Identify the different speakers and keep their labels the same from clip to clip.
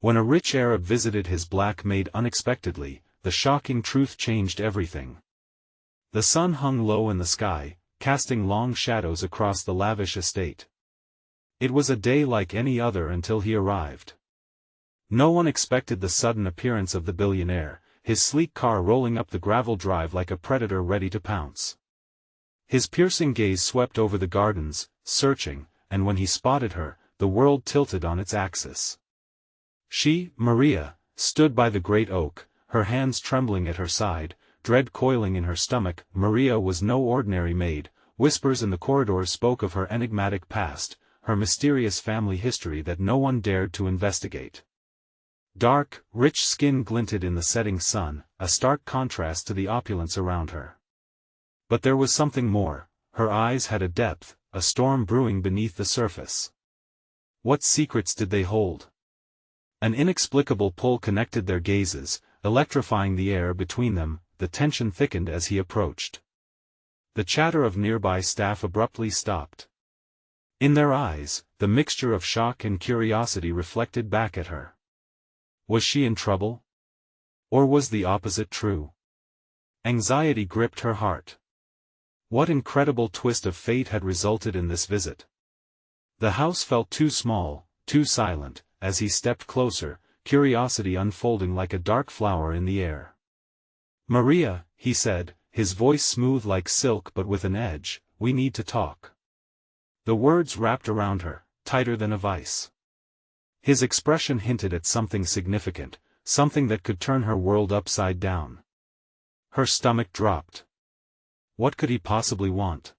Speaker 1: When a rich Arab visited his black maid unexpectedly, the shocking truth changed everything. The sun hung low in the sky, casting long shadows across the lavish estate. It was a day like any other until he arrived. No one expected the sudden appearance of the billionaire, his sleek car rolling up the gravel drive like a predator ready to pounce. His piercing gaze swept over the gardens, searching, and when he spotted her, the world tilted on its axis. She, Maria, stood by the great oak, her hands trembling at her side, dread coiling in her stomach. Maria was no ordinary maid. Whispers in the corridors spoke of her enigmatic past, her mysterious family history that no one dared to investigate. Dark, rich skin glinted in the setting sun, a stark contrast to the opulence around her. But there was something more. Her eyes had a depth, a storm brewing beneath the surface. What secrets did they hold? An inexplicable pull connected their gazes, electrifying the air between them. The tension thickened as he approached. The chatter of nearby staff abruptly stopped. In their eyes, the mixture of shock and curiosity reflected back at her. Was she in trouble? Or was the opposite true? Anxiety gripped her heart. What incredible twist of fate had resulted in this visit? The house felt too small, too silent. As he stepped closer, curiosity unfolding like a dark flower in the air. "Maria," he said, his voice smooth like silk but with an edge, "we need to talk." The words wrapped around her, tighter than a vice. His expression hinted at something significant, something that could turn her world upside down. Her stomach dropped. What could he possibly want?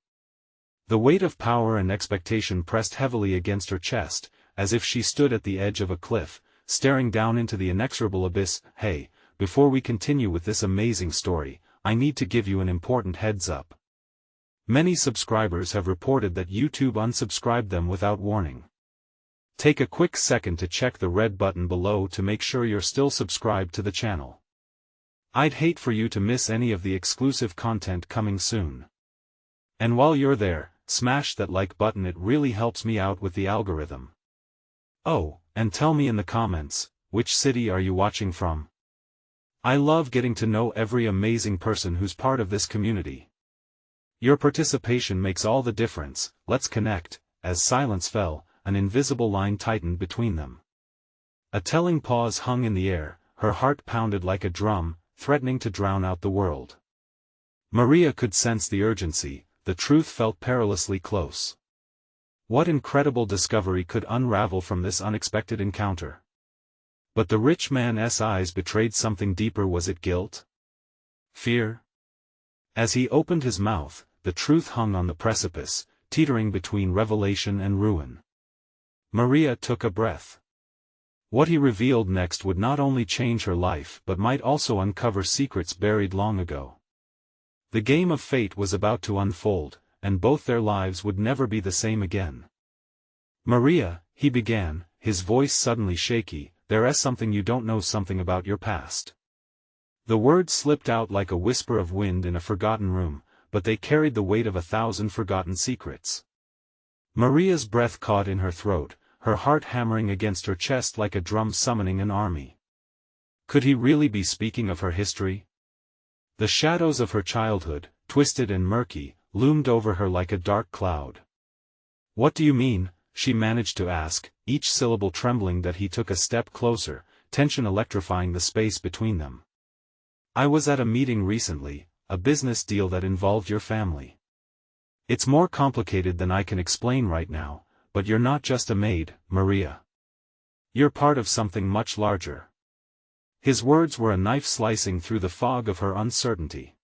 Speaker 1: The weight of power and expectation pressed heavily against her chest, as if she stood at the edge of a cliff, staring down into the inexorable abyss. "Hey, before we continue with this amazing story, I need to give you an important heads-up. Many subscribers have reported that YouTube unsubscribed them without warning. Take a quick second to check the red button below to make sure you're still subscribed to the channel. I'd hate for you to miss any of the exclusive content coming soon. And while you're there, smash that like button, it really helps me out with the algorithm. Oh, and tell me in the comments, which city are you watching from? I love getting to know every amazing person who's part of this community. Your participation makes all the difference. Let's connect." As silence fell, an invisible line tightened between them. A telling pause hung in the air, her heart pounded like a drum, threatening to drown out the world. Maria could sense the urgency, the truth felt perilously close. What incredible discovery could unravel from this unexpected encounter? But the rich man's eyes betrayed something deeper. Was it guilt? Fear? As he opened his mouth, the truth hung on the precipice, teetering between revelation and ruin. Maria took a breath. What he revealed next would not only change her life but might also uncover secrets buried long ago. The game of fate was about to unfold, and both their lives would never be the same again. "Maria," he began, his voice suddenly shaky, "there is something you don't know, something about your past." The words slipped out like a whisper of wind in a forgotten room, but they carried the weight of 1,000 forgotten secrets. Maria's breath caught in her throat, her heart hammering against her chest like a drum summoning an army. Could he really be speaking of her history? The shadows of her childhood, twisted and murky, loomed over her like a dark cloud. "What do you mean?" she managed to ask, each syllable trembling that he took a step closer, tension electrifying the space between them. "I was at a meeting recently, a business deal that involved your family. It's more complicated than I can explain right now, but you're not just a maid, Maria. You're part of something much larger." His words were a knife slicing through the fog of her uncertainty.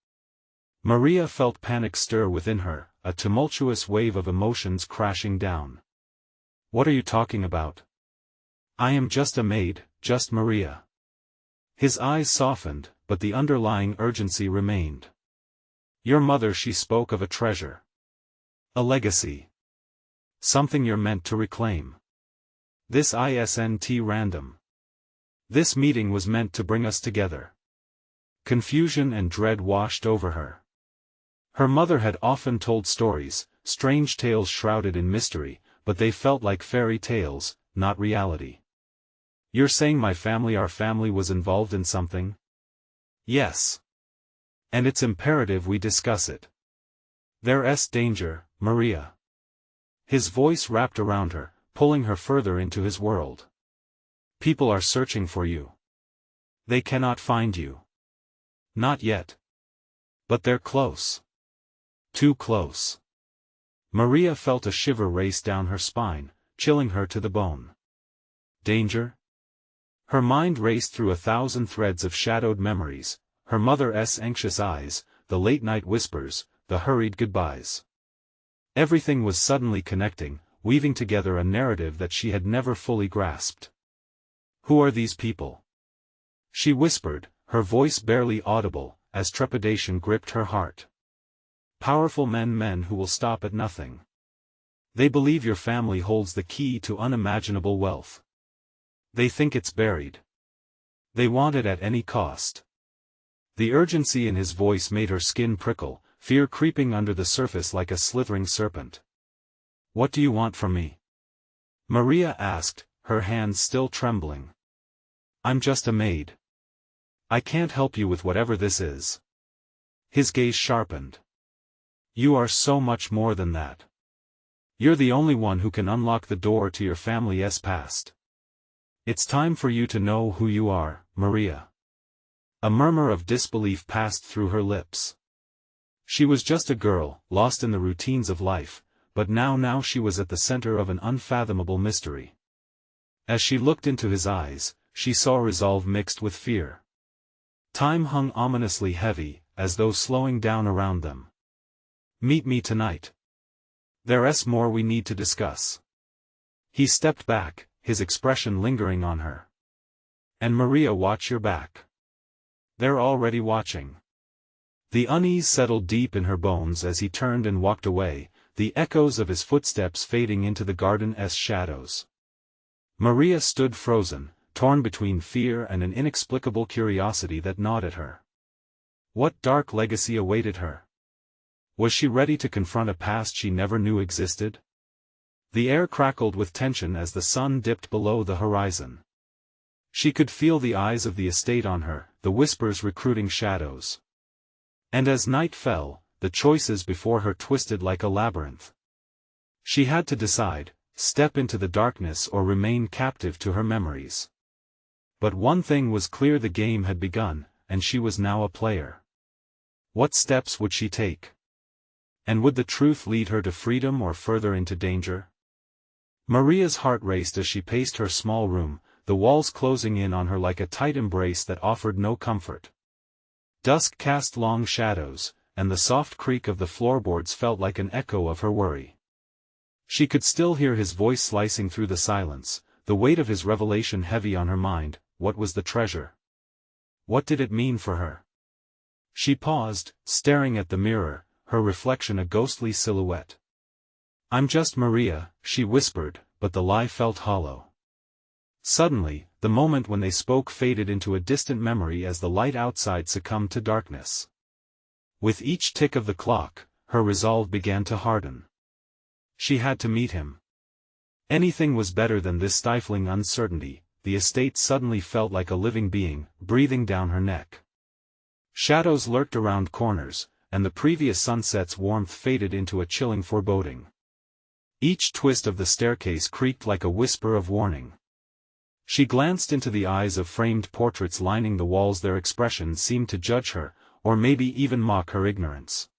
Speaker 1: Maria felt panic stir within her, a tumultuous wave of emotions crashing down. "What are you talking about? I am just a maid, just Maria." His eyes softened, but the underlying urgency remained. "Your mother," she spoke of a treasure. A legacy. Something you're meant to reclaim. This isn't random. This meeting was meant to bring us together." Confusion and dread washed over her. Her mother had often told stories, strange tales shrouded in mystery, but they felt like fairy tales, not reality. You're saying our family was involved in something? Yes. And it's imperative we discuss it. There's danger, Maria. His voice wrapped around her, pulling her further into his world. People are searching for you. They cannot find you. Not yet. But they're close. Too close. Maria felt a shiver race down her spine, chilling her to the bone. Danger? Her mind raced through 1,000 threads of shadowed memories, her mother's anxious eyes, the late-night whispers, the hurried goodbyes. Everything was suddenly connecting, weaving together a narrative that she had never fully grasped. Who are these people? She whispered, her voice barely audible, as trepidation gripped her heart. Powerful men who will stop at nothing. They believe your family holds the key to unimaginable wealth. They think it's buried. They want it at any cost. The urgency in his voice made her skin prickle, fear creeping under the surface like a slithering serpent. What do you want from me? Maria asked, her hands still trembling. I'm just a maid. I can't help you with whatever this is. His gaze sharpened. You are so much more than that. You're the only one who can unlock the door to your family's past. It's time for you to know who you are, Maria. A murmur of disbelief passed through her lips. She was just a girl, lost in the routines of life, but now she was at the center of an unfathomable mystery. As she looked into his eyes, she saw resolve mixed with fear. Time hung ominously heavy, as though slowing down around them. Meet me tonight. There's more we need to discuss. He stepped back, his expression lingering on her. And Maria, watch your back. They're already watching. The unease settled deep in her bones as he turned and walked away, the echoes of his footsteps fading into the garden's shadows. Maria stood frozen, torn between fear and an inexplicable curiosity that gnawed at her. What dark legacy awaited her? Was she ready to confront a past she never knew existed? The air crackled with tension as the sun dipped below the horizon. She could feel the eyes of the estate on her, the whispers recruiting shadows. And as night fell, the choices before her twisted like a labyrinth. She had to decide, step into the darkness or remain captive to her memories. But one thing was clear: the game had begun, and she was now a player. What steps would she take? And would the truth lead her to freedom or further into danger? Maria's heart raced as she paced her small room, the walls closing in on her like a tight embrace that offered no comfort. Dusk cast long shadows, and the soft creak of the floorboards felt like an echo of her worry. She could still hear his voice slicing through the silence, the weight of his revelation heavy on her mind. What was the treasure? What did it mean for her? She paused, staring at the mirror, her reflection a ghostly silhouette. I'm just Maria, she whispered, but the lie felt hollow. Suddenly, the moment when they spoke faded into a distant memory as the light outside succumbed to darkness. With each tick of the clock, her resolve began to harden. She had to meet him. Anything was better than this stifling uncertainty. The estate suddenly felt like a living being, breathing down her neck. Shadows lurked around corners, and the previous sunset's warmth faded into a chilling foreboding. Each twist of the staircase creaked like a whisper of warning. She glanced into the eyes of framed portraits lining the walls. Their expressions seemed to judge her, or maybe even mock her ignorance.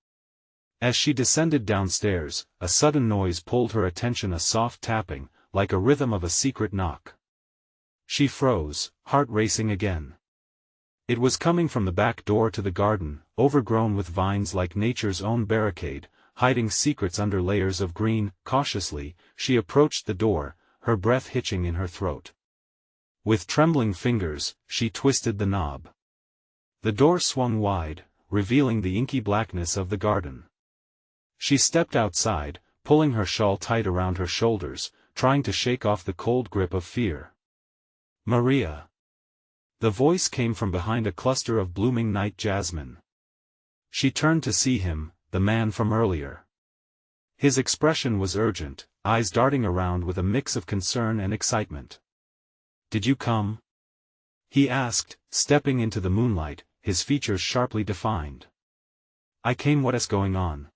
Speaker 1: As she descended downstairs, a sudden noise pulled her attention, a soft tapping, like a rhythm of a secret knock. She froze, heart racing again. It was coming from the back door to the garden, overgrown with vines like nature's own barricade, hiding secrets under layers of green. Cautiously, she approached the door, her breath hitching in her throat. With trembling fingers, she twisted the knob. The door swung wide, revealing the inky blackness of the garden. She stepped outside, pulling her shawl tight around her shoulders, trying to shake off the cold grip of fear. Maria. The voice came from behind a cluster of blooming night jasmine. She turned to see him, the man from earlier. His expression was urgent, eyes darting around with a mix of concern and excitement. Did you come? He asked, stepping into the moonlight, his features sharply defined. I came. What is going on?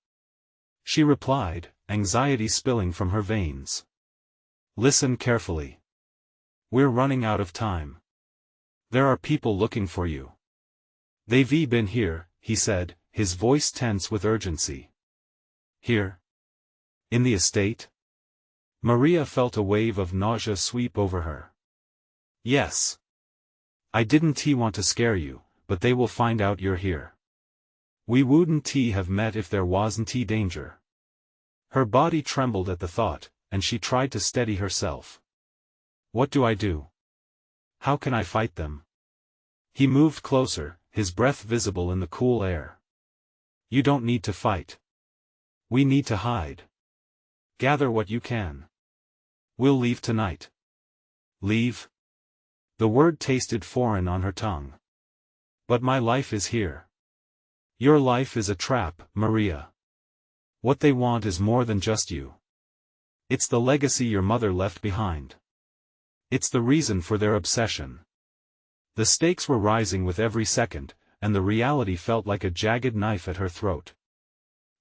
Speaker 1: She replied, anxiety spilling from her veins. Listen carefully. We're running out of time. There are people looking for you. They've been here, he said, his voice tense with urgency. Here? In the estate? Maria felt a wave of nausea sweep over her. Yes. I didn't want to scare you, but they will find out you're here. We wouldn't have met if there wasn't danger. Her body trembled at the thought, and she tried to steady herself. What do I do? How can I fight them? He moved closer, his breath visible in the cool air. You don't need to fight. We need to hide. Gather what you can. We'll leave tonight. Leave? The word tasted foreign on her tongue. But my life is here. Your life is a trap, Maria. What they want is more than just you. It's the legacy your mother left behind. It's the reason for their obsession. The stakes were rising with every second, and the reality felt like a jagged knife at her throat.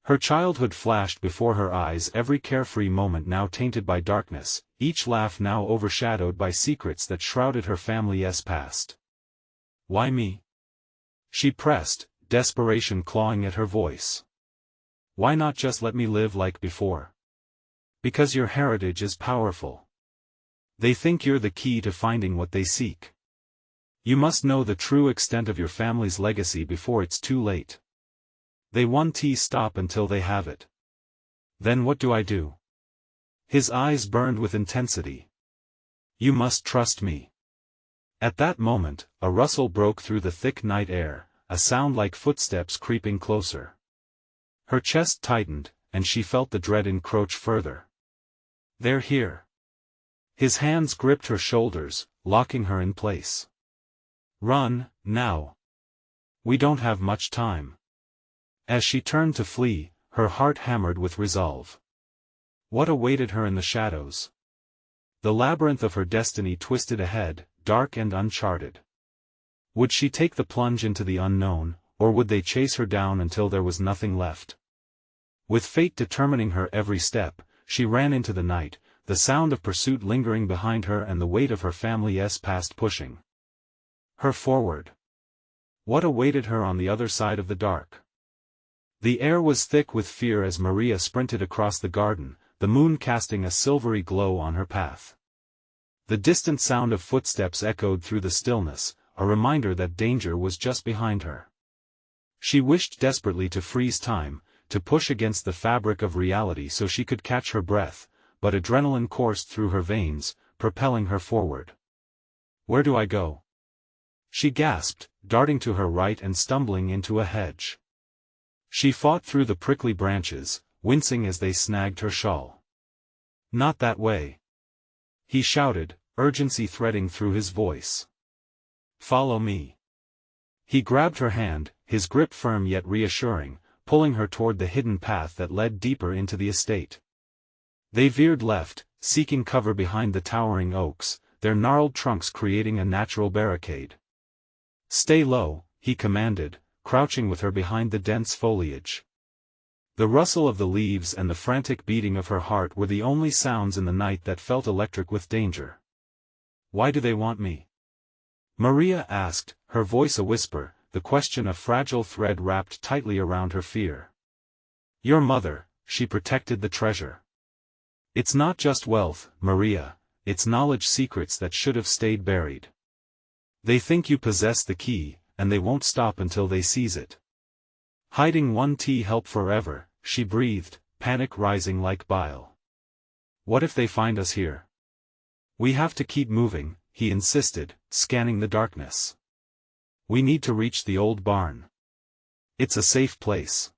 Speaker 1: Her childhood flashed before her eyes, every carefree moment now tainted by darkness, each laugh now overshadowed by secrets that shrouded her family's past. Why me? She pressed, desperation clawing at her voice. Why not just let me live like before? Because your heritage is powerful. They think you're the key to finding what they seek. You must know the true extent of your family's legacy before it's too late. They won't stop until they have it. Then what do I do? His eyes burned with intensity. You must trust me. At that moment, a rustle broke through the thick night air, a sound like footsteps creeping closer. Her chest tightened, and she felt the dread encroach further. They're here. His hands gripped her shoulders, locking her in place. Run, now. We don't have much time. As she turned to flee, her heart hammered with resolve. What awaited her in the shadows? The labyrinth of her destiny twisted ahead, dark and uncharted. Would she take the plunge into the unknown, or would they chase her down until there was nothing left? With fate determining her every step, she ran into the night, the sound of pursuit lingering behind her and the weight of her family's past pushing her forward. What awaited her on the other side of the dark? The air was thick with fear as Maria sprinted across the garden, the moon casting a silvery glow on her path. The distant sound of footsteps echoed through the stillness, a reminder that danger was just behind her. She wished desperately to freeze time, to push against the fabric of reality so she could catch her breath, but adrenaline coursed through her veins, propelling her forward. Where do I go? She gasped, darting to her right and stumbling into a hedge. She fought through the prickly branches, wincing as they snagged her shawl. Not that way. He shouted, urgency threading through his voice. Follow me. He grabbed her hand, his grip firm yet reassuring, pulling her toward the hidden path that led deeper into the estate. They veered left, seeking cover behind the towering oaks, their gnarled trunks creating a natural barricade. Stay low, he commanded, crouching with her behind the dense foliage. The rustle of the leaves and the frantic beating of her heart were the only sounds in the night that felt electric with danger. Why do they want me? Maria asked, her voice a whisper, the question a fragile thread wrapped tightly around her fear. Your mother, she protected the treasure. It's not just wealth, Maria, it's knowledge, secrets that should have stayed buried. They think you possess the key, and they won't stop until they seize it. Hiding won't help forever, she breathed, panic rising like bile. What if they find us here? We have to keep moving, he insisted, scanning the darkness. We need to reach the old barn. It's a safe place.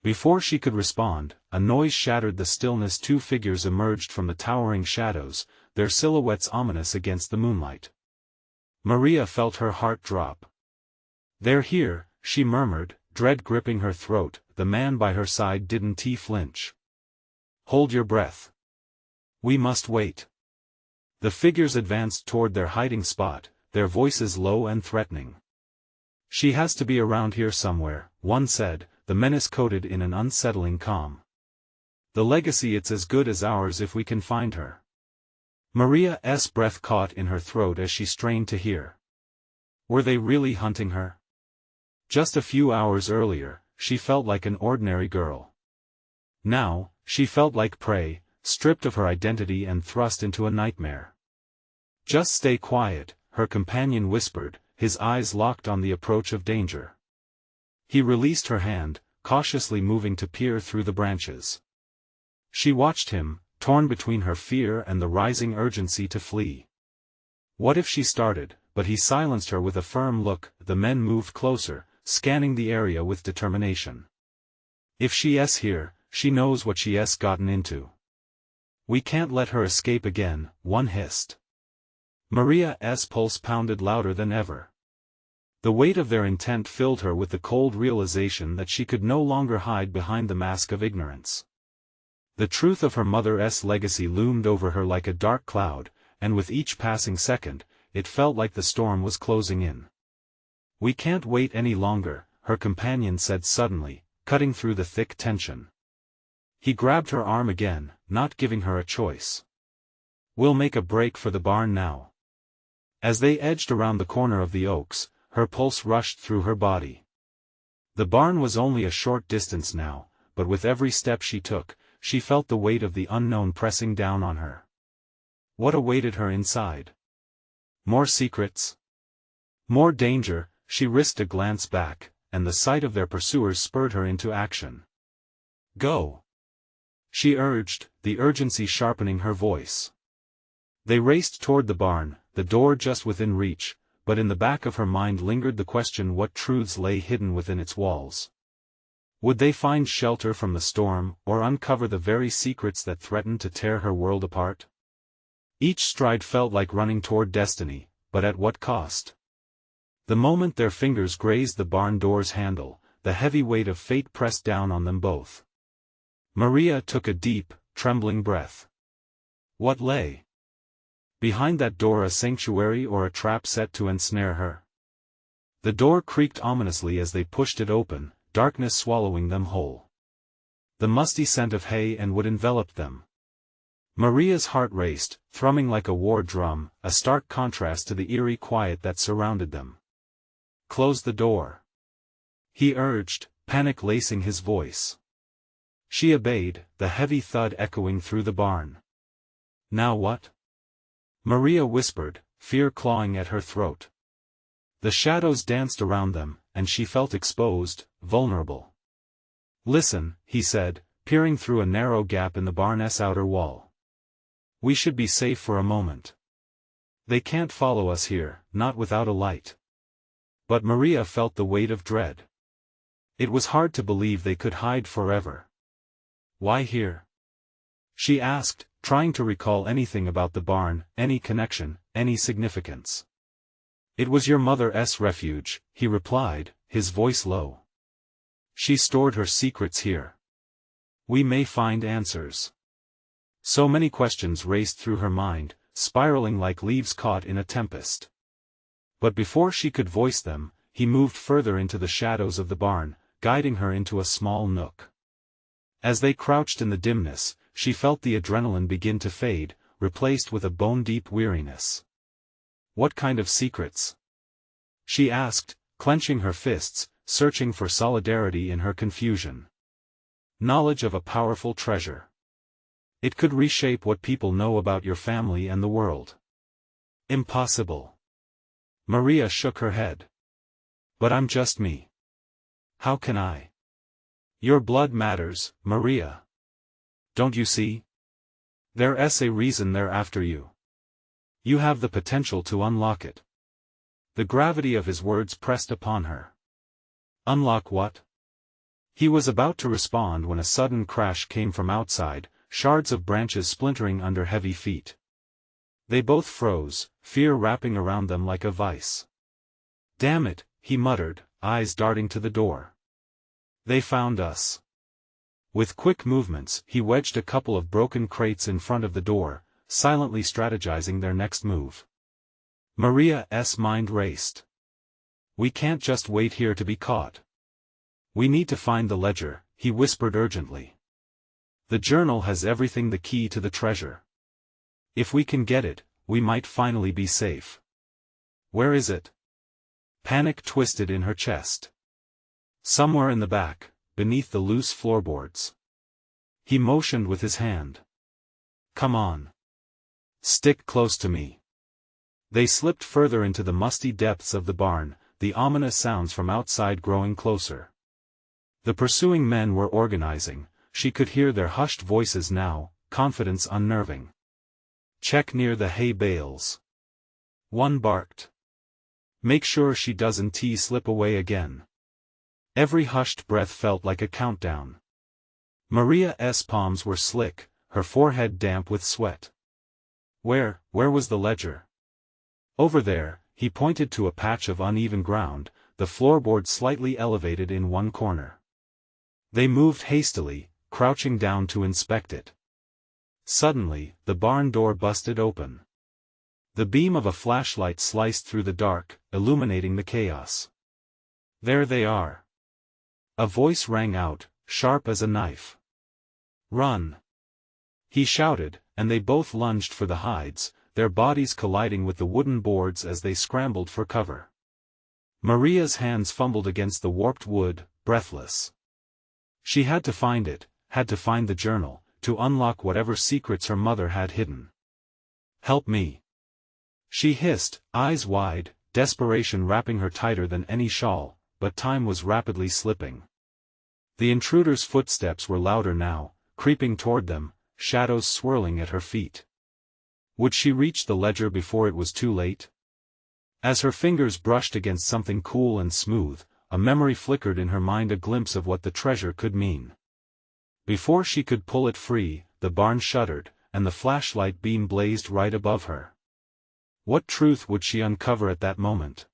Speaker 1: Before she could respond, a noise shattered the stillness. Two figures emerged from the towering shadows, their silhouettes ominous against the moonlight. Maria felt her heart drop. They're here, she murmured, dread gripping her throat. The man by her side didn't flinch. Hold your breath. We must wait. The figures advanced toward their hiding spot, their voices low and threatening. "She has to be around here somewhere," one said, the menace coated in an unsettling calm. "The legacy, it's as good as ours if we can find her." Maria's breath caught in her throat as she strained to hear. Were they really hunting her? Just a few hours earlier, she felt like an ordinary girl. Now, she felt like prey, stripped of her identity and thrust into a nightmare. "Just stay quiet," her companion whispered, his eyes locked on the approach of danger. He released her hand, cautiously moving to peer through the branches. She watched him, torn between her fear and the rising urgency to flee. What if she started? But he silenced her with a firm look. The men moved closer, scanning the area with determination. "If she's here, she knows what she's gotten into. We can't let her escape again," one hissed. Maria's pulse pounded louder than ever. The weight of their intent filled her with the cold realization that she could no longer hide behind the mask of ignorance. The truth of her mother's legacy loomed over her like a dark cloud, and with each passing second, it felt like the storm was closing in. "We can't wait any longer," her companion said suddenly, cutting through the thick tension. He grabbed her arm again, not giving her a choice. "We'll make a break for the barn now." As they edged around the corner of the oaks, her pulse rushed through her body. The barn was only a short distance now, but with every step she took, she felt the weight of the unknown pressing down on her. What awaited her inside? More secrets? More danger? She risked a glance back, and the sight of their pursuers spurred her into action. "Go!" she urged, the urgency sharpening her voice. They raced toward the barn, the door just within reach, but in the back of her mind lingered the question: what truths lay hidden within its walls? Would they find shelter from the storm, or uncover the very secrets that threatened to tear her world apart? Each stride felt like running toward destiny, but at what cost? The moment their fingers grazed the barn door's handle, the heavy weight of fate pressed down on them both. Maria took a deep, trembling breath. What lay behind that door? A sanctuary or a trap set to ensnare her? The door creaked ominously as they pushed it open, darkness swallowing them whole. The musty scent of hay and wood enveloped them. Maria's heart raced, thrumming like a war drum, a stark contrast to the eerie quiet that surrounded them. "Close the door," he urged, panic lacing his voice. She obeyed, the heavy thud echoing through the barn. "Now what?" Maria whispered, fear clawing at her throat. The shadows danced around them, and she felt exposed, vulnerable. "Listen," he said, peering through a narrow gap in the barn's outer wall. "We should be safe for a moment. They can't follow us here, not without a light." But Maria felt the weight of dread. It was hard to believe they could hide forever. "Why here?" she asked, trying to recall anything about the barn, any connection, any significance. "It was your mother's refuge," he replied, his voice low. "She stored her secrets here. We may find answers." So many questions raced through her mind, spiraling like leaves caught in a tempest. But before she could voice them, he moved further into the shadows of the barn, guiding her into a small nook. As they crouched in the dimness, she felt the adrenaline begin to fade, replaced with a bone-deep weariness. "What kind of secrets?" she asked, clenching her fists, searching for solidarity in her confusion. "Knowledge of a powerful treasure. It could reshape what people know about your family and the world." "Impossible." Maria shook her head. "But I'm just me. How can I?" "Your blood matters, Maria. Don't you see? There's a reason they're after you. You have the potential to unlock it." The gravity of his words pressed upon her. "Unlock what?" He was about to respond when a sudden crash came from outside, shards of branches splintering under heavy feet. They both froze, fear wrapping around them like a vice. "Damn it," he muttered, eyes darting to the door. "They found us." With quick movements, he wedged a couple of broken crates in front of the door, silently strategizing their next move. Maria's mind raced. We can't just wait here to be caught. We need to find the ledger, he whispered urgently. The journal has everything, the key to the treasure. If we can get it, we might finally be safe. Where is it? Panic twisted in her chest. Somewhere in the back, beneath the loose floorboards. He motioned with his hand. Come on. Stick close to me. They slipped further into the musty depths of the barn, the ominous sounds from outside growing closer. The pursuing men were organizing, she could hear their hushed voices now, confidence unnerving. Check near the hay bales. One barked. Make sure she doesn't slip away again. Every hushed breath felt like a countdown. Maria's palms were slick, her forehead damp with sweat. Where was the ledger? Over there, he pointed to a patch of uneven ground, the floorboard slightly elevated in one corner. They moved hastily, crouching down to inspect it. Suddenly, the barn door busted open. The beam of a flashlight sliced through the dark, illuminating the chaos. There they are. A voice rang out, sharp as a knife. Run! He shouted, and they both lunged for the hides, their bodies colliding with the wooden boards as they scrambled for cover. Maria's hands fumbled against the warped wood, breathless. She had to find it, had to find the journal, to unlock whatever secrets her mother had hidden. Help me! She hissed, eyes wide, desperation wrapping her tighter than any shawl, but time was rapidly slipping. The intruder's footsteps were louder now, creeping toward them, shadows swirling at her feet. Would she reach the ledger before it was too late? As her fingers brushed against something cool and smooth, a memory flickered in her mind, a glimpse of what the treasure could mean. Before she could pull it free, the barn shuddered, and the flashlight beam blazed right above her. What truth would she uncover at that moment?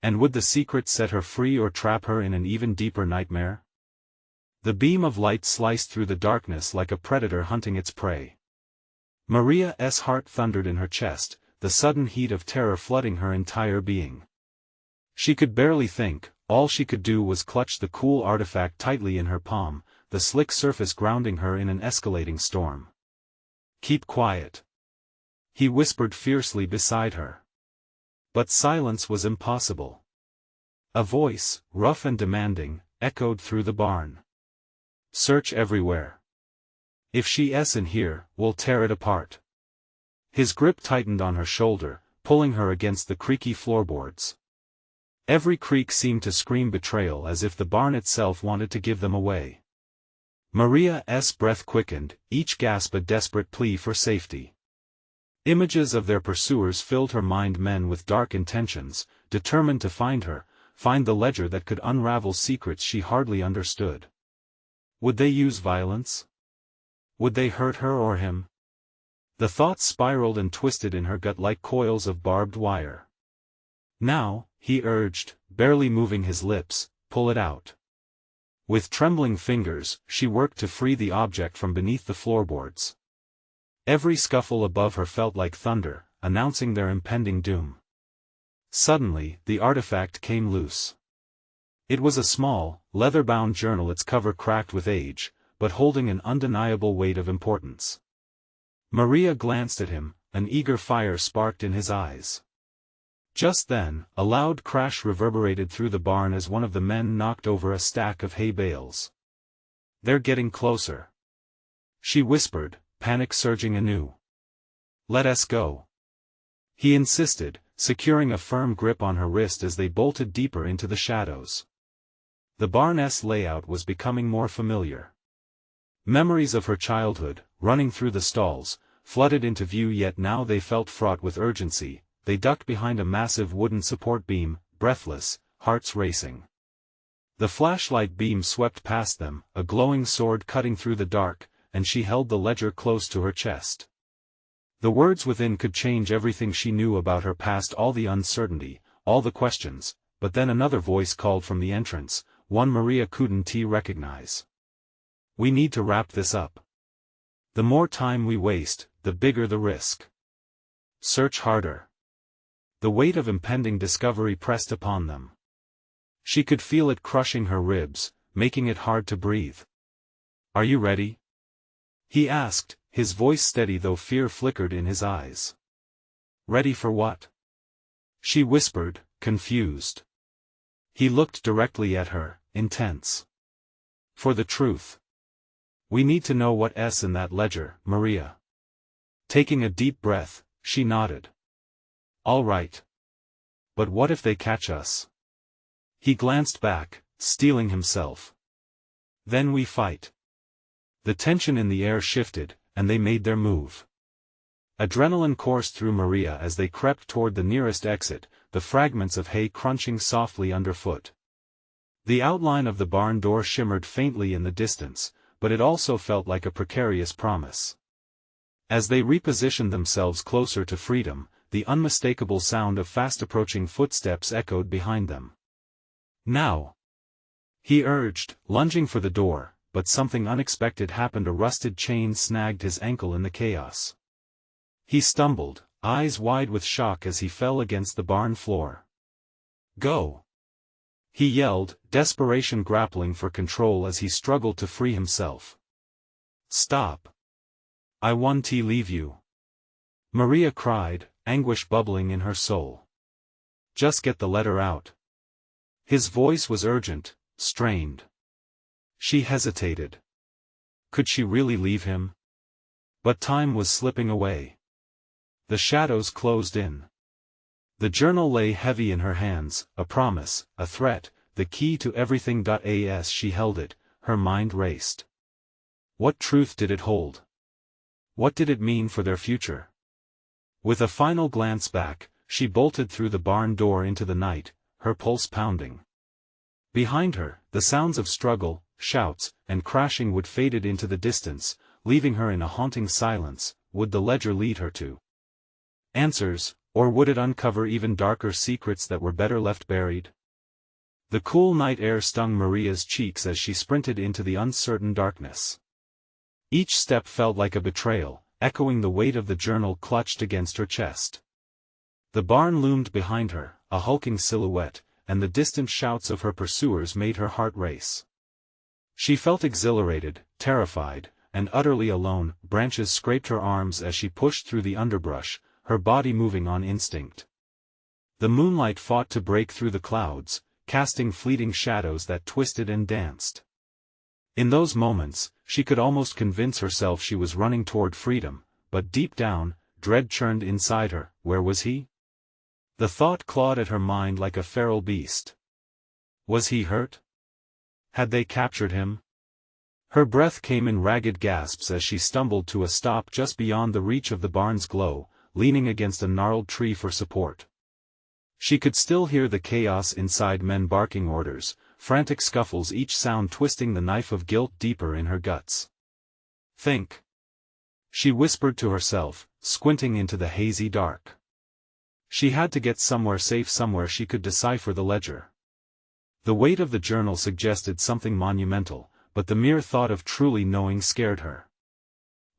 Speaker 1: And would the secret set her free or trap her in an even deeper nightmare? The beam of light sliced through the darkness like a predator hunting its prey. Maria's heart thundered in her chest, the sudden heat of terror flooding her entire being. She could barely think, all she could do was clutch the cool artifact tightly in her palm, the slick surface grounding her in an escalating storm. Keep quiet. He whispered fiercely beside her. But silence was impossible. A voice, rough and demanding, echoed through the barn. Search everywhere. If she's in here, we'll tear it apart. His grip tightened on her shoulder, pulling her against the creaky floorboards. Every creak seemed to scream betrayal, as if the barn itself wanted to give them away. Maria's breath quickened, each gasp a desperate plea for safety. Images of their pursuers filled her mind, men with dark intentions, determined to find her, find the ledger that could unravel secrets she hardly understood. Would they use violence? Would they hurt her or him? The thoughts spiraled and twisted in her gut like coils of barbed wire. Now, he urged, barely moving his lips, pull it out. With trembling fingers, she worked to free the object from beneath the floorboards. Every scuffle above her felt like thunder, announcing their impending doom. Suddenly, the artifact came loose. It was a small, leather-bound journal, its cover cracked with age, but holding an undeniable weight of importance. Maria glanced at him, an eager fire sparked in his eyes. Just then, a loud crash reverberated through the barn as one of the men knocked over a stack of hay bales. They're getting closer. She whispered, panic surging anew. Let us go. He insisted, securing a firm grip on her wrist as they bolted deeper into the shadows. The barn's layout was becoming more familiar. Memories of her childhood, running through the stalls, flooded into view, yet now they felt fraught with urgency. They ducked behind a massive wooden support beam, breathless, hearts racing. The flashlight beam swept past them, a glowing sword cutting through the dark, and she held the ledger close to her chest. The words within could change everything she knew about her past, all the uncertainty, all the questions, but then another voice called from the entrance, one Maria couldn't recognize. We need to wrap this up. The more time we waste, the bigger the risk. Search harder. The weight of impending discovery pressed upon them. She could feel it crushing her ribs, making it hard to breathe. "Are you ready?" he asked, his voice steady though fear flickered in his eyes. "Ready for what?" she whispered, confused. He looked directly at her, intense. "For the truth. We need to know what's in that ledger, Maria." Taking a deep breath, she nodded. "All right. But what if they catch us?" He glanced back, steeling himself. "Then we fight." The tension in the air shifted, and they made their move. Adrenaline coursed through Maria as they crept toward the nearest exit, the fragments of hay crunching softly underfoot. The outline of the barn door shimmered faintly in the distance, but it also felt like a precarious promise. As they repositioned themselves closer to freedom, the unmistakable sound of fast-approaching footsteps echoed behind them. "Now!" he urged, lunging for the door, but something unexpected happened. A rusted chain snagged his ankle in the chaos. He stumbled, eyes wide with shock as he fell against the barn floor. "Go!" he yelled, desperation grappling for control as he struggled to free himself. "Stop! I won't leave you!" Maria cried, anguish bubbling in her soul. "Just get the letter out." His voice was urgent, strained. She hesitated. Could she really leave him? But time was slipping away. The shadows closed in. The journal lay heavy in her hands, a promise, a threat, the key to everything. As she held it, her mind raced. What truth did it hold? What did it mean for their future? With a final glance back, she bolted through the barn door into the night, her pulse pounding. Behind her, the sounds of struggle, shouts, and crashing wood faded into the distance, leaving her in a haunting silence. Would the ledger lead her to answers, or would it uncover even darker secrets that were better left buried? The cool night air stung Maria's cheeks as she sprinted into the uncertain darkness. Each step felt like a betrayal, echoing the weight of the journal clutched against her chest. The barn loomed behind her, a hulking silhouette, and the distant shouts of her pursuers made her heart race. She felt exhilarated, terrified, and utterly alone. Branches scraped her arms as she pushed through the underbrush, her body moving on instinct. The moonlight fought to break through the clouds, casting fleeting shadows that twisted and danced. In those moments, she could almost convince herself she was running toward freedom, but deep down, dread churned inside her. Where was he? The thought clawed at her mind like a feral beast. Was he hurt? Had they captured him? Her breath came in ragged gasps as she stumbled to a stop just beyond the reach of the barn's glow, leaning against a gnarled tree for support. She could still hear the chaos inside, men barking orders, frantic scuffles, each sound twisting the knife of guilt deeper in her guts. "Think," she whispered to herself, squinting into the hazy dark. She had to get somewhere safe, somewhere she could decipher the ledger. The weight of the journal suggested something monumental, but the mere thought of truly knowing scared her.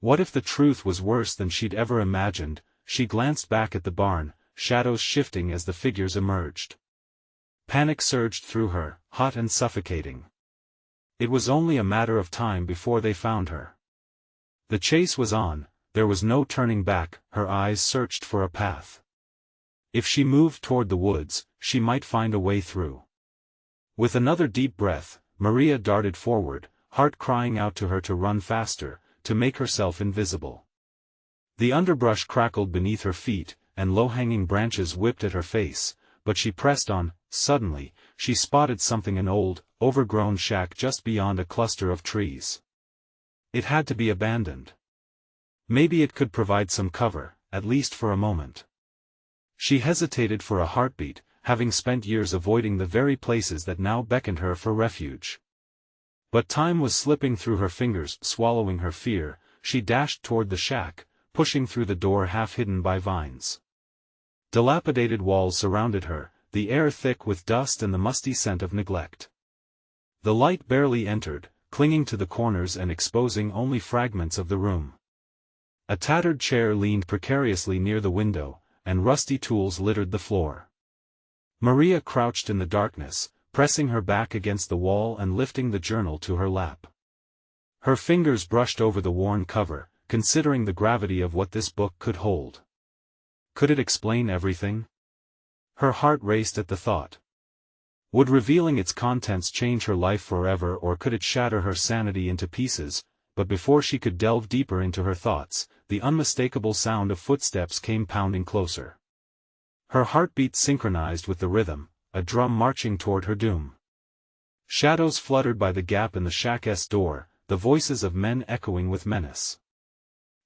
Speaker 1: What if the truth was worse than she'd ever imagined? She glanced back at the barn, shadows shifting as the figures emerged. Panic surged through her, hot and suffocating. It was only a matter of time before they found her. The chase was on, there was no turning back. Her eyes searched for a path. If she moved toward the woods, she might find a way through. With another deep breath, Maria darted forward, heart crying out to her to run faster, to make herself invisible. The underbrush crackled beneath her feet, and low-hanging branches whipped at her face, but she pressed on. Suddenly, she spotted something, an old, overgrown shack just beyond a cluster of trees. It had to be abandoned. Maybe it could provide some cover, at least for a moment. She hesitated for a heartbeat, having spent years avoiding the very places that now beckoned her for refuge. But time was slipping through her fingers, swallowing her fear. She dashed toward the shack, pushing through the door half hidden by vines. Dilapidated walls surrounded her, the air thick with dust and the musty scent of neglect. The light barely entered, clinging to the corners and exposing only fragments of the room. A tattered chair leaned precariously near the window, and rusty tools littered the floor. Maria crouched in the darkness, pressing her back against the wall and lifting the journal to her lap. Her fingers brushed over the worn cover, considering the gravity of what this book could hold. Could it explain everything? Her heart raced at the thought. Would revealing its contents change her life forever, or could it shatter her sanity into pieces? But before she could delve deeper into her thoughts, the unmistakable sound of footsteps came pounding closer. Her heartbeat synchronized with the rhythm, a drum marching toward her doom. Shadows fluttered by the gap in the shack's door, the voices of men echoing with menace.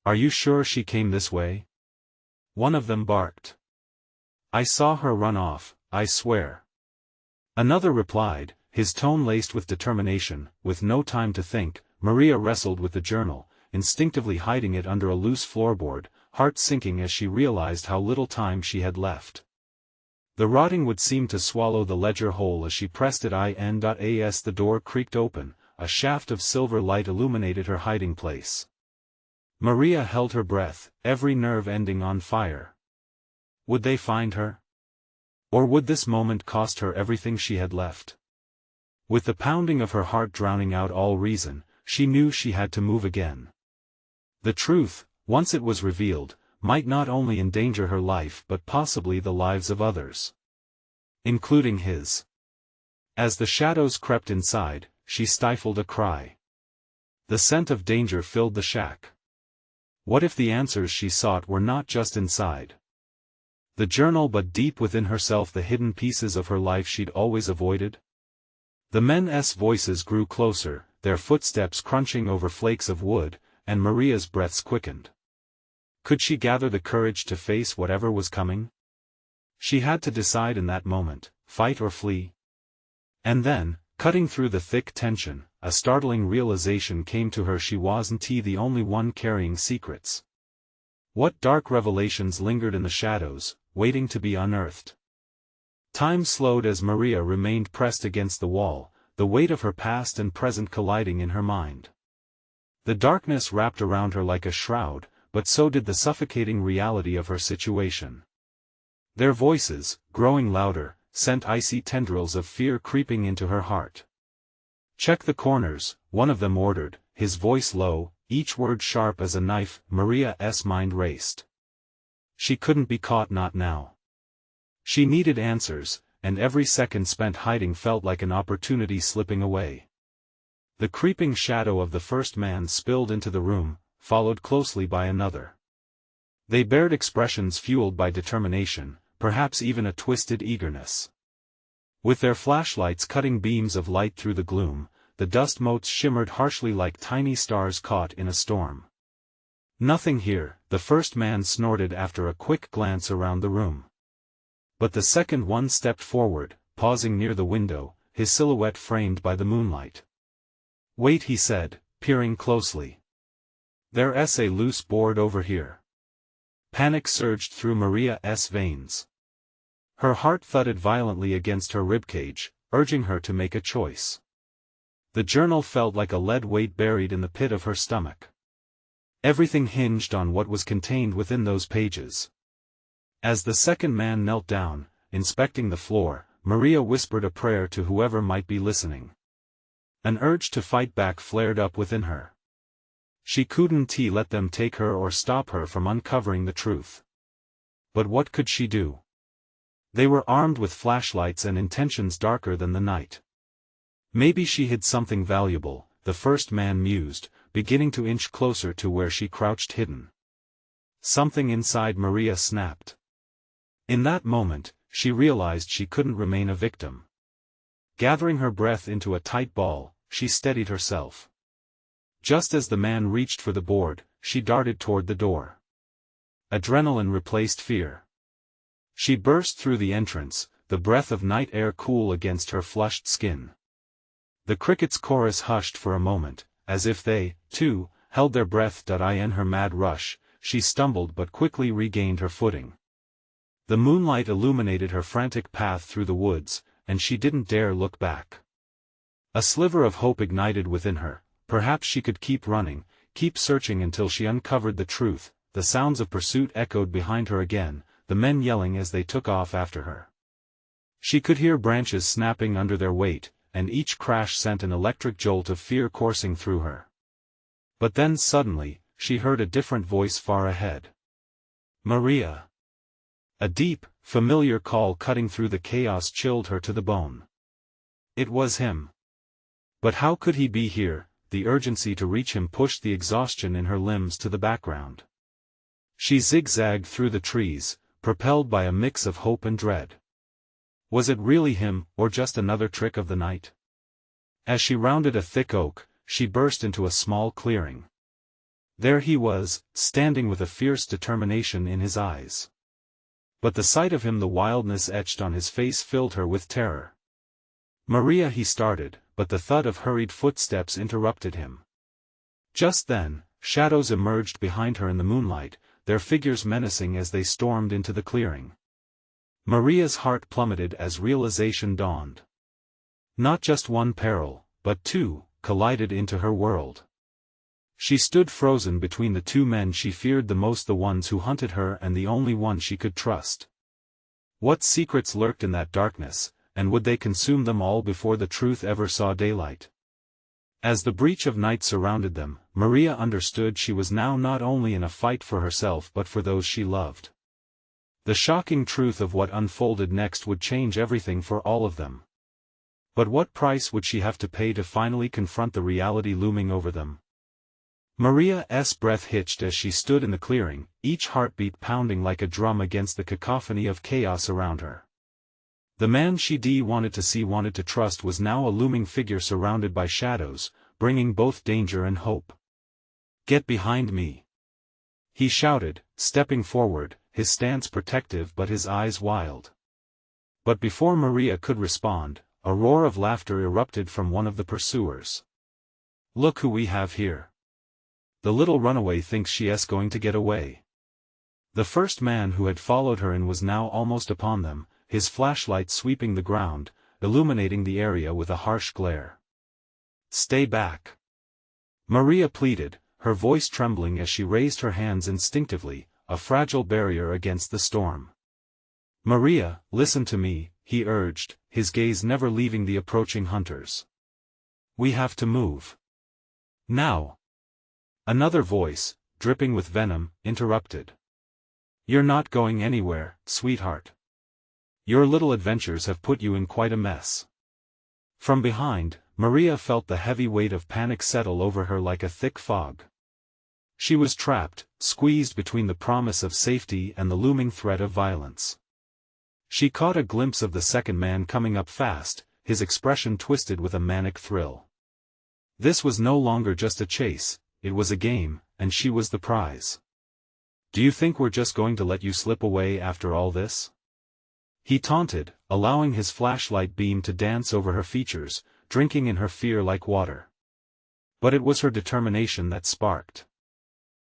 Speaker 1: "Are you sure she came this way?" one of them barked. "I saw her run off, I swear." Another replied, his tone laced with determination. With no time to think, Maria wrestled with the journal, instinctively hiding it under a loose floorboard, heart sinking as she realized how little time she had left. The rotting wood seemed to swallow the ledger whole as she pressed it in. The door creaked open, a shaft of silver light illuminated her hiding place. Maria held her breath, every nerve ending on fire. Would they find her? Or would this moment cost her everything she had left? With the pounding of her heart drowning out all reason, she knew she had to move again. The truth, once it was revealed, might not only endanger her life but possibly the lives of others. Including his. As the shadows crept inside, she stifled a cry. The scent of danger filled the shack. What if the answers she sought were not just inside the journal but deep within herself, the hidden pieces of her life she'd always avoided? The men's voices grew closer, their footsteps crunching over flakes of wood, and Maria's breaths quickened. Could she gather the courage to face whatever was coming? She had to decide in that moment, fight or flee. And then, cutting through the thick tension, a startling realization came to her: she wasn't the only one carrying secrets. What dark revelations lingered in the shadows, waiting to be unearthed? Time slowed as Maria remained pressed against the wall, the weight of her past and present colliding in her mind. The darkness wrapped around her like a shroud, but so did the suffocating reality of her situation. Their voices, growing louder, sent icy tendrils of fear creeping into her heart. "Check the corners," one of them ordered, his voice low, each word sharp as a knife. Maria's mind raced. She couldn't be caught, not now. She needed answers, and every second spent hiding felt like an opportunity slipping away. The creeping shadow of the first man spilled into the room, followed closely by another. They bared expressions fueled by determination, perhaps even a twisted eagerness. With their flashlights cutting beams of light through the gloom, the dust motes shimmered harshly like tiny stars caught in a storm. "Nothing here," the first man snorted after a quick glance around the room. But the second one stepped forward, pausing near the window, his silhouette framed by the moonlight. "Wait," he said, peering closely. "There's a loose board over here." Panic surged through Maria's veins. Her heart thudded violently against her ribcage, urging her to make a choice. The journal felt like a lead weight buried in the pit of her stomach. Everything hinged on what was contained within those pages. As the second man knelt down, inspecting the floor, Maria whispered a prayer to whoever might be listening. An urge to fight back flared up within her. She couldn't let them take her or stop her from uncovering the truth. But what could she do? They were armed with flashlights and intentions darker than the night. Maybe she hid something valuable, the first man mused, beginning to inch closer to where she crouched hidden. Something inside Maria snapped. In that moment, she realized she couldn't remain a victim. Gathering her breath into a tight ball, she steadied herself. Just as the man reached for the board, she darted toward the door. Adrenaline replaced fear. She burst through the entrance, the breath of night air cool against her flushed skin. The crickets' chorus hushed for a moment, as if they, too, held their breath. In her mad rush, she stumbled but quickly regained her footing. The moonlight illuminated her frantic path through the woods, and she didn't dare look back. A sliver of hope ignited within her. Perhaps she could keep running, keep searching until she uncovered the truth, the sounds of pursuit echoed behind her again, the men yelling as they took off after her. She could hear branches snapping under their weight, and each crash sent an electric jolt of fear coursing through her. But then suddenly, she heard a different voice far ahead. "Maria!" A deep, familiar call cutting through the chaos chilled her to the bone. It was him. But how could he be here? The urgency to reach him pushed the exhaustion in her limbs to the background. She zigzagged through the trees, propelled by a mix of hope and dread. Was it really him, or just another trick of the night? As she rounded a thick oak, she burst into a small clearing. There he was, standing with a fierce determination in his eyes. But the sight of him, the wildness etched on his face, filled her with terror. "Maria," he started, but the thud of hurried footsteps interrupted him. Just then, shadows emerged behind her in the moonlight, their figures menacing as they stormed into the clearing. Maria's heart plummeted as realization dawned. Not just one peril, but two, collided into her world. She stood frozen between the two men she feared the most, the ones who hunted her and the only one she could trust. What secrets lurked in that darkness, and would they consume them all before the truth ever saw daylight? As the breach of night surrounded them, Maria understood she was now not only in a fight for herself but for those she loved. The shocking truth of what unfolded next would change everything for all of them. But what price would she have to pay to finally confront the reality looming over them? Maria's breath hitched as she stood in the clearing, each heartbeat pounding like a drum against the cacophony of chaos around her. The man she wanted to trust was now a looming figure surrounded by shadows, bringing both danger and hope. "Get behind me!" he shouted, stepping forward, his stance protective but his eyes wild. But before Maria could respond, a roar of laughter erupted from one of the pursuers. "Look who we have here. The little runaway thinks she's going to get away." The first man who had followed her in was now almost upon them, his flashlight sweeping the ground, illuminating the area with a harsh glare. "Stay back!" Maria pleaded, her voice trembling as she raised her hands instinctively, a fragile barrier against the storm. "Maria, listen to me," he urged, his gaze never leaving the approaching hunters. "We have to move. Now." Another voice, dripping with venom, interrupted. "You're not going anywhere, sweetheart. Your little adventures have put you in quite a mess." From behind, Maria felt the heavy weight of panic settle over her like a thick fog. She was trapped, squeezed between the promise of safety and the looming threat of violence. She caught a glimpse of the second man coming up fast, his expression twisted with a manic thrill. This was no longer just a chase, it was a game, and she was the prize. "Do you think we're just going to let you slip away after all this?" he taunted, allowing his flashlight beam to dance over her features, drinking in her fear like water. But it was her determination that sparked.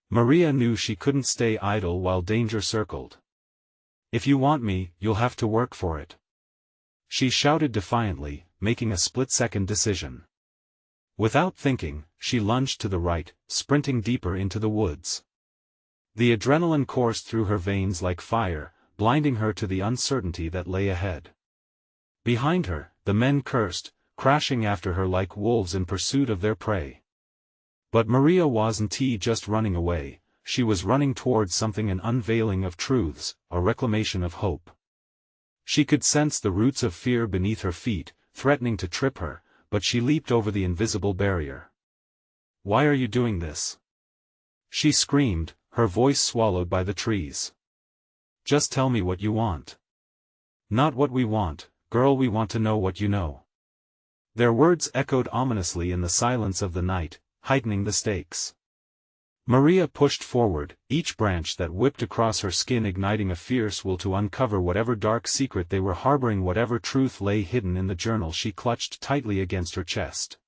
Speaker 1: Maria knew she couldn't stay idle while danger circled. "If you want me, you'll have to work for it," she shouted defiantly, making a split-second decision. Without thinking, she lunged to the right, sprinting deeper into the woods. The adrenaline coursed through her veins like fire, blinding her to the uncertainty that lay ahead. Behind her, the men cursed, crashing after her like wolves in pursuit of their prey. But Maria wasn't just running away, she was running towards something, an unveiling of truths, a reclamation of hope. She could sense the roots of fear beneath her feet, threatening to trip her, but she leaped over the invisible barrier. "Why are you doing this?" she screamed, her voice swallowed by the trees. "Just tell me what you want." "Not what we want, girl, we want to know what you know." Their words echoed ominously in the silence of the night, heightening the stakes. Maria pushed forward, each branch that whipped across her skin igniting a fierce will to uncover whatever dark secret they were harboring, whatever truth lay hidden in the journal she clutched tightly against her chest.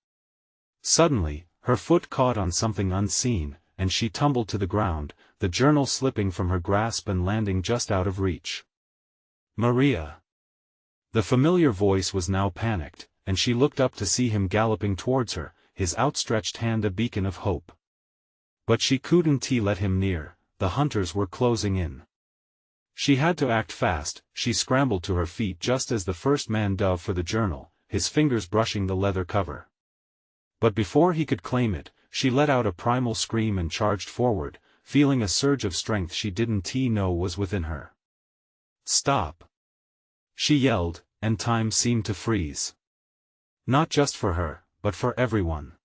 Speaker 1: Suddenly, her foot caught on something unseen, and she tumbled to the ground, the journal slipping from her grasp and landing just out of reach. "Maria!" The familiar voice was now panicked, and she looked up to see him galloping towards her, his outstretched hand a beacon of hope. But she couldn't let him near, the hunters were closing in. She had to act fast. She scrambled to her feet just as the first man dove for the journal, his fingers brushing the leather cover. But before he could claim it, she let out a primal scream and charged forward, feeling a surge of strength she didn't know was within her. "Stop!" she yelled, and time seemed to freeze. Not just for her, but for everyone.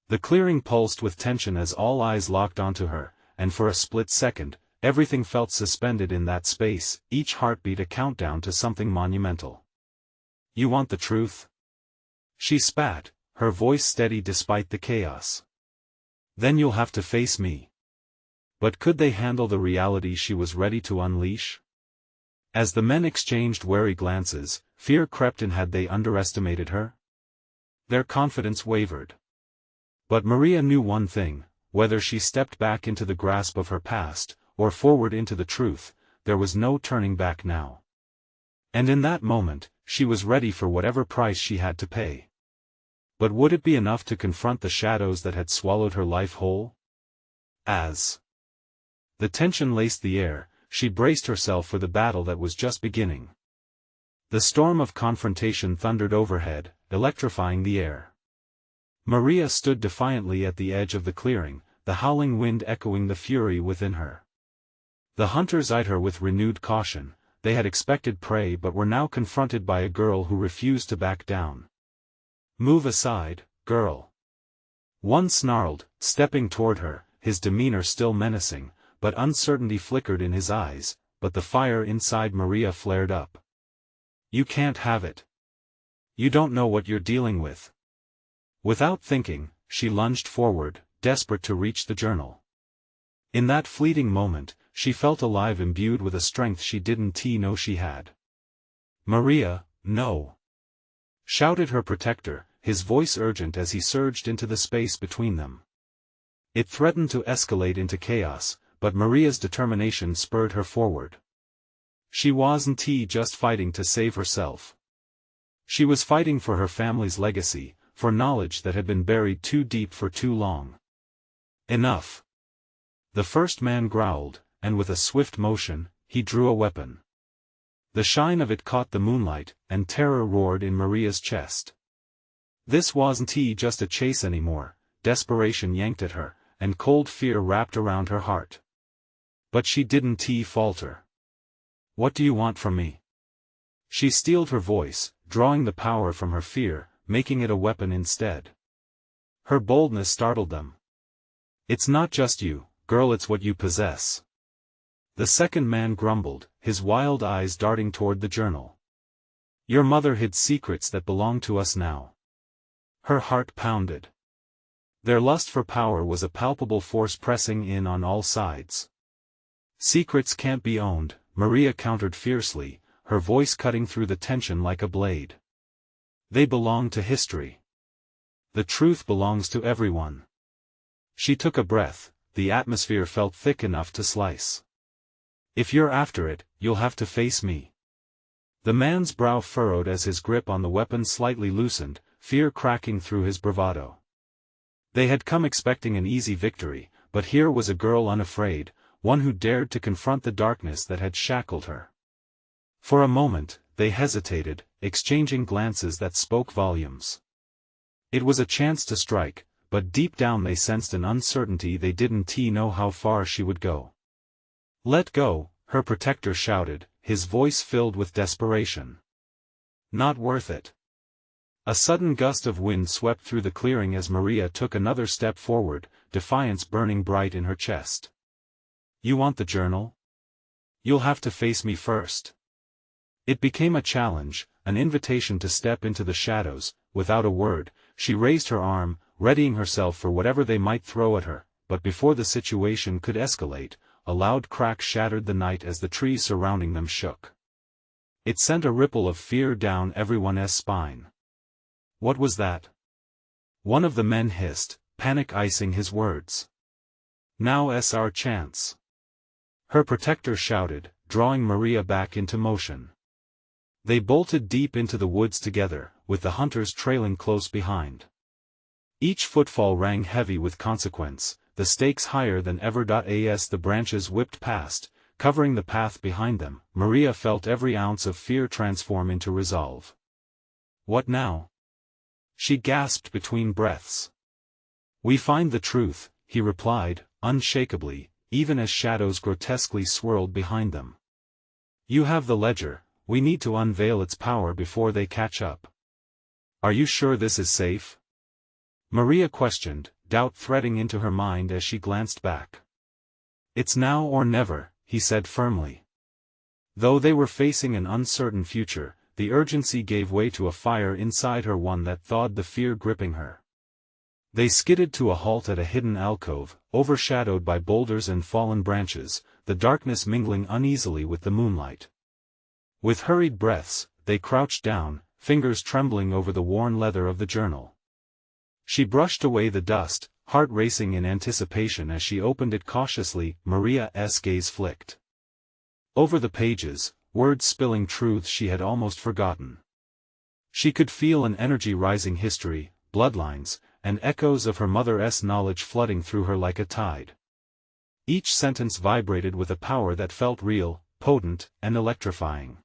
Speaker 1: The clearing pulsed with tension as all eyes locked onto her, and for a split second, everything felt suspended in that space, each heartbeat a countdown to something monumental. "You want the truth?" she spat, her voice steady despite the chaos. "Then you'll have to face me." But could they handle the reality she was ready to unleash? As the men exchanged wary glances, fear crept in. Had they underestimated her? Their confidence wavered. But Maria knew one thing: whether she stepped back into the grasp of her past, or forward into the truth, there was no turning back now. And in that moment, she was ready for whatever price she had to pay. But would it be enough to confront the shadows that had swallowed her life whole? As the tension laced the air, she braced herself for the battle that was just beginning. The storm of confrontation thundered overhead, electrifying the air. Maria stood defiantly at the edge of the clearing, the howling wind echoing the fury within her. The hunters eyed her with renewed caution. They had expected prey but were now confronted by a girl who refused to back down. "Move aside, girl," one snarled, stepping toward her, his demeanor still menacing, but uncertainty flickered in his eyes, but the fire inside Maria flared up. "You can't have it. You don't know what you're dealing with." Without thinking, she lunged forward, desperate to reach the journal. In that fleeting moment, she felt alive, imbued with a strength she didn't know she had. "Maria, no!" shouted her protector, his voice urgent as he surged into the space between them. It threatened to escalate into chaos, but Maria's determination spurred her forward. She wasn't just fighting to save herself. She was fighting for her family's legacy, for knowledge that had been buried too deep for too long. "Enough!" the first man growled, and with a swift motion, he drew a weapon. The shine of it caught the moonlight, and terror roared in Maria's chest. This wasn't just a chase anymore. Desperation yanked at her, and cold fear wrapped around her heart. But she didn't falter. "What do you want from me?" She steeled her voice, drawing the power from her fear, making it a weapon instead. Her boldness startled them. "It's not just you, girl, it's what you possess." The second man grumbled, his wild eyes darting toward the journal. "Your mother hid secrets that belong to us now." Her heart pounded. Their lust for power was a palpable force pressing in on all sides. "Secrets can't be owned," Maria countered fiercely, her voice cutting through the tension like a blade. "They belong to history. The truth belongs to everyone." She took a breath. The atmosphere felt thick enough to slice. "If you're after it, you'll have to face me." The man's brow furrowed as his grip on the weapon slightly loosened, fear cracking through his bravado. They had come expecting an easy victory, but here was a girl unafraid, one who dared to confront the darkness that had shackled her. For a moment, they hesitated, exchanging glances that spoke volumes. It was a chance to strike, but deep down they sensed an uncertainty. They didn't know how far she would go. "Let go," her protector shouted, his voice filled with desperation. "Not worth it." A sudden gust of wind swept through the clearing as Maria took another step forward, defiance burning bright in her chest. "You want the journal? You'll have to face me first." It became a challenge, an invitation to step into the shadows. Without a word, she raised her arm, readying herself for whatever they might throw at her, but before the situation could escalate, a loud crack shattered the night as the trees surrounding them shook. It sent a ripple of fear down everyone's spine. "What was that?" one of the men hissed, panic icing his words. "Now's our chance," her protector shouted, drawing Maria back into motion. They bolted deep into the woods together, with the hunters trailing close behind. Each footfall rang heavy with consequence. the stakes higher than ever. As the branches whipped past, covering the path behind them, Maria felt every ounce of fear transform into resolve. What now? She gasped between breaths. We find the truth, he replied, unshakably, even as shadows grotesquely swirled behind them. You have the ledger, we need to unveil its power before they catch up. Are you sure this is safe? Maria questioned, doubt threading into her mind as she glanced back. It's now or never, he said firmly. Though they were facing an uncertain future, the urgency gave way to a fire inside her, one that thawed the fear gripping her. They skidded to a halt at a hidden alcove, overshadowed by boulders and fallen branches, the darkness mingling uneasily with the moonlight. With hurried breaths, they crouched down, fingers trembling over the worn leather of the journal. She brushed away the dust, heart racing in anticipation as she opened it cautiously. Maria's gaze flicked over the pages, words spilling truths she had almost forgotten. She could feel an energy rising, history, bloodlines, and echoes of her mother's knowledge flooding through her like a tide. Each sentence vibrated with a power that felt real, potent, and electrifying.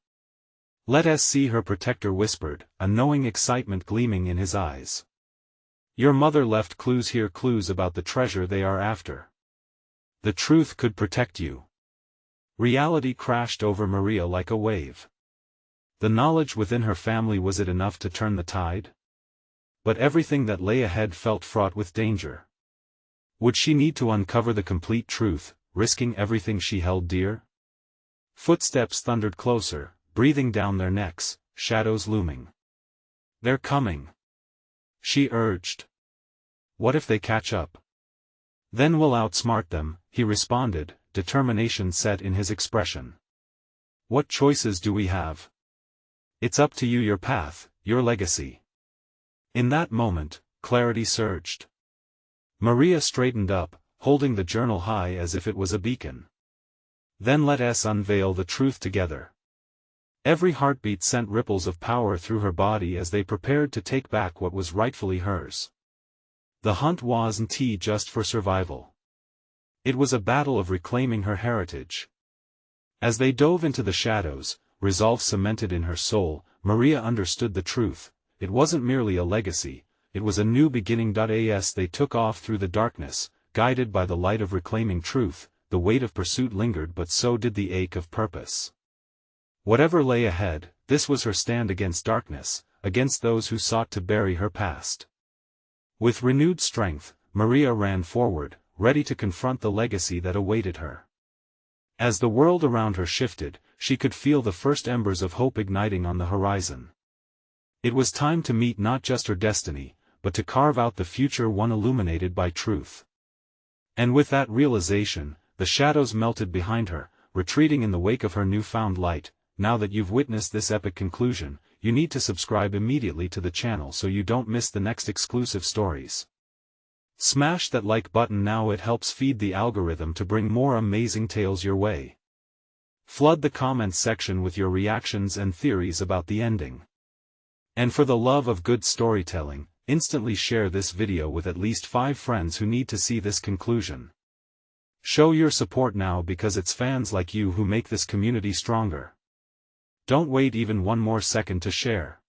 Speaker 1: Let us see, her protector whispered, a knowing excitement gleaming in his eyes. Your mother left clues here, clues about the treasure they are after. The truth could protect you. Reality crashed over Maria like a wave. The knowledge within her family, was it enough to turn the tide? But everything that lay ahead felt fraught with danger. Would she need to uncover the complete truth, risking everything she held dear? Footsteps thundered closer, breathing down their necks, shadows looming. They're coming, she urged. What if they catch up? Then we'll outsmart them, he responded, determination set in his expression. What choices do we have? It's up to you, your path, your legacy. In that moment, clarity surged. Maria straightened up, holding the journal high as if it was a beacon. Then let us unveil the truth together. Every heartbeat sent ripples of power through her body as they prepared to take back what was rightfully hers. The hunt wasn't just for survival. It was a battle of reclaiming her heritage. As they dove into the shadows, resolve cemented in her soul, Maria understood the truth. It wasn't merely a legacy, it was a new beginning. As they took off through the darkness, guided by the light of reclaiming truth, the weight of pursuit lingered, but so did the ache of purpose. Whatever lay ahead, this was her stand against darkness, against those who sought to bury her past. With renewed strength, Maria ran forward, ready to confront the legacy that awaited her. As the world around her shifted, she could feel the first embers of hope igniting on the horizon. It was time to meet not just her destiny, but to carve out the future one illuminated by truth. And with that realization, the shadows melted behind her, retreating in the wake of her newfound light. Now that you've witnessed this epic conclusion, you need to subscribe immediately to the channel so you don't miss the next exclusive stories. Smash that like button now, it helps feed the algorithm to bring more amazing tales your way. Flood the comments section with your reactions and theories about the ending. And for the love of good storytelling, instantly share this video with at least 5 friends who need to see this conclusion. Show your support now, because it's fans like you who make this community stronger. Don't wait even one more second to share.